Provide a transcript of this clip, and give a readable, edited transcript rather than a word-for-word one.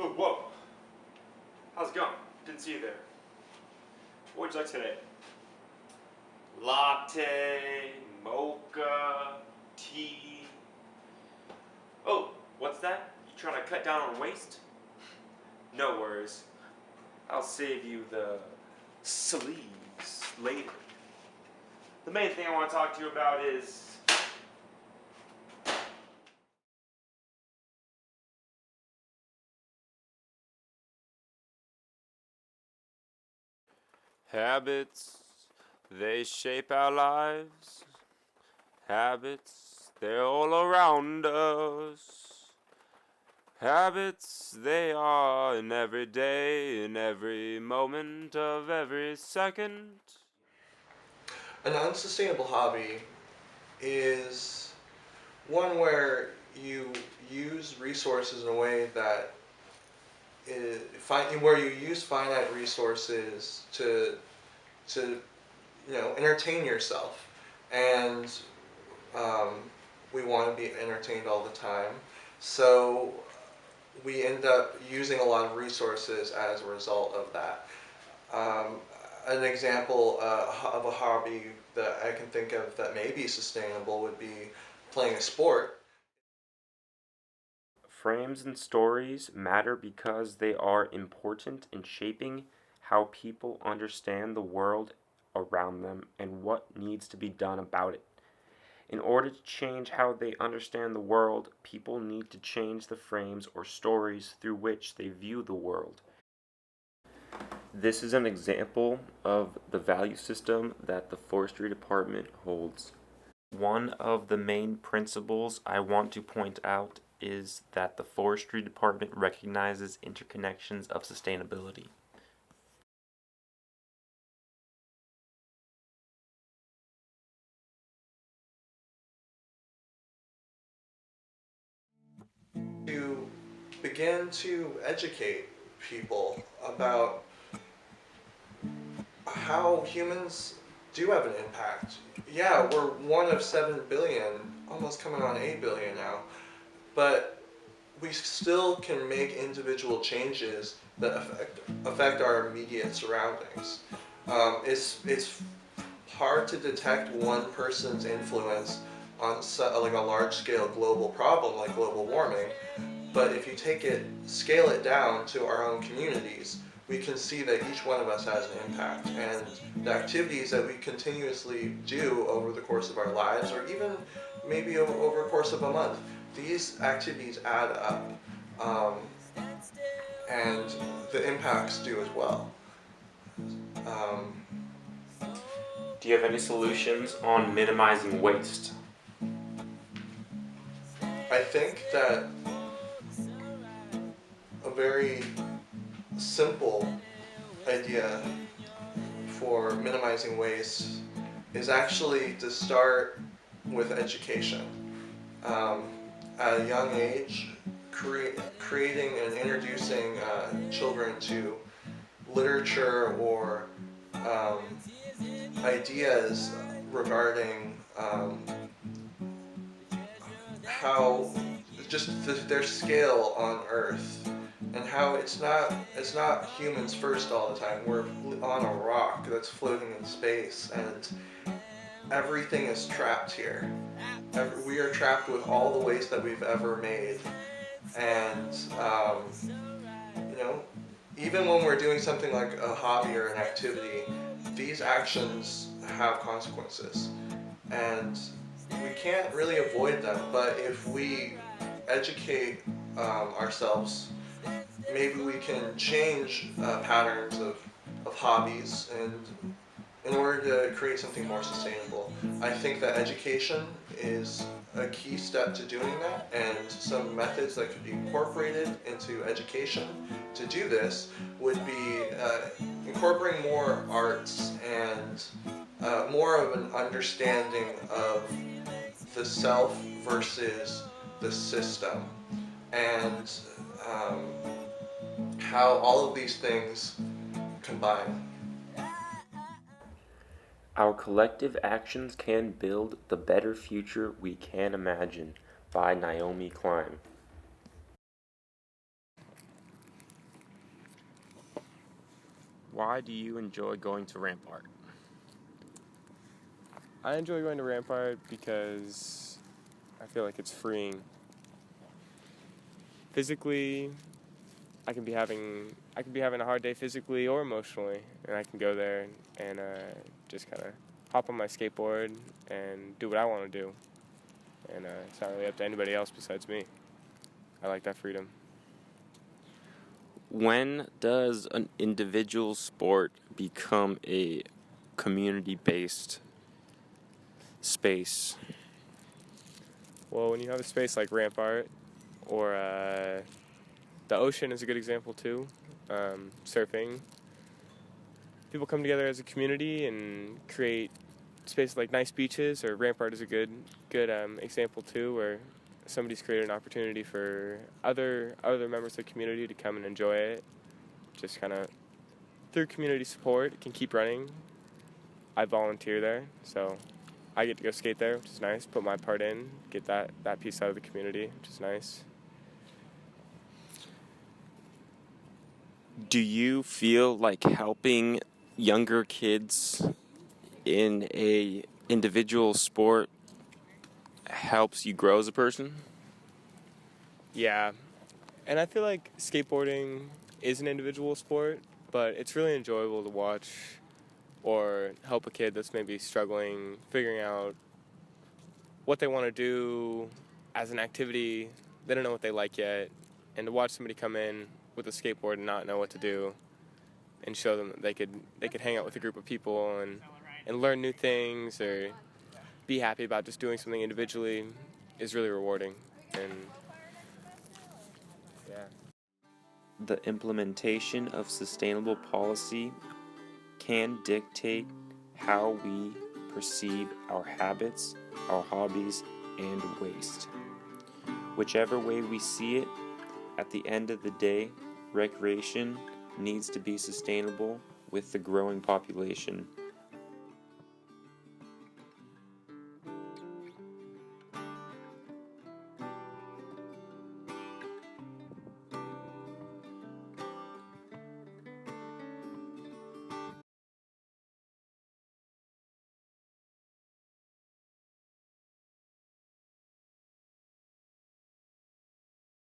Oh, whoa. How's it going? Didn't see you there. What would you like today? Latte, mocha, tea. Oh, what's that? You trying to cut down on waste? No worries. I'll save you the sleeves later. The main thing I want to talk to you about is habits. They shape our lives. Habits, they're all around us. Habits, they are in every day, in every moment of every second. An unsustainable hobby is one where you use resources in a way that where you use finite resources to entertain yourself, and um, we want to be entertained all the time. So we end up using a lot of resources as a result of that. Um, an example of a hobby that I can think of that may be sustainable would be playing a sport. Frames and stories matter because they are important in shaping how people understand the world around them and what needs to be done about it. In order to change how they understand the world, people need to change the frames or stories through which they view the world. This is an example of the value system that the forestry department holds. One of the main principles I want to point out is that the forestry department recognizes interconnections of sustainability. To begin to educate people about how humans do have an impact. Yeah, we're one of 7 billion, almost coming on 8 billion now, but we still can make individual changes that affect our immediate surroundings. It's hard to detect one person's influence on like a large scale global problem like global warming, but if you scale it down to our own communities, we can see that each one of us has an impact, and the activities that we continuously do over the course of our lives, or even maybe over the course of a month, these activities add up, um, and the impacts do as well. Um, Do you have any solutions on minimizing waste? I think that a very simple idea for minimizing waste is actually to start with education. Um, at a young age, creating and introducing children to literature or um, ideas regarding how their scale on Earth, and how it's not humans first all the time. We're on a rock that's floating in space, and everything is trapped here. We are trapped with all the waste that we've ever made, and you know, even when we're doing something like a hobby or an activity, these actions have consequences, and we can't really avoid them. But if we educate ourselves, maybe we can change patterns of hobbies, and in order to create something more sustainable. I think that education is a key step to doing that, and some methods that could be incorporated into education to do this would be incorporating more arts and more of an understanding of the self versus the system, and um, how all of these things combine. Our collective actions can build the better future we can imagine, by Naomi Klein. Why do you enjoy going to Rampart? I enjoy going to Rampart because I feel like it's freeing. Physically, I can be having a hard day physically or emotionally, and I can go there and just kind of hop on my skateboard and do what I want to do. And it's not really up to anybody else besides me. I like that freedom. When does an individual sport become a community-based space? Well, when you have a space like Rampart, or the ocean is a good example too, surfing, people come together as a community and create spaces like nice beaches, or Rampart is a good example too, where somebody's created an opportunity for other members of the community to come and enjoy it. Just kind of through community support, it can keep running. I volunteer there, so I get to go skate there, which is nice. Put my part in, get that piece out of the community, which is nice. Do you feel like helping younger kids in a individual sport helps you grow as a person? Yeah, and I feel like skateboarding is an individual sport, but it's really enjoyable to watch or help a kid that's maybe struggling, figuring out what they want to do as an activity. They don't know what they like yet, and to watch somebody come in with a skateboard and not know what to do, and show them that they could hang out with a group of people and learn new things, or be happy about just doing something individually, is really rewarding. And yeah. The implementation of sustainable policy can dictate how we perceive our habits, our hobbies, and waste. Whichever way we see it, at the end of the day, recreation needs to be sustainable with the growing population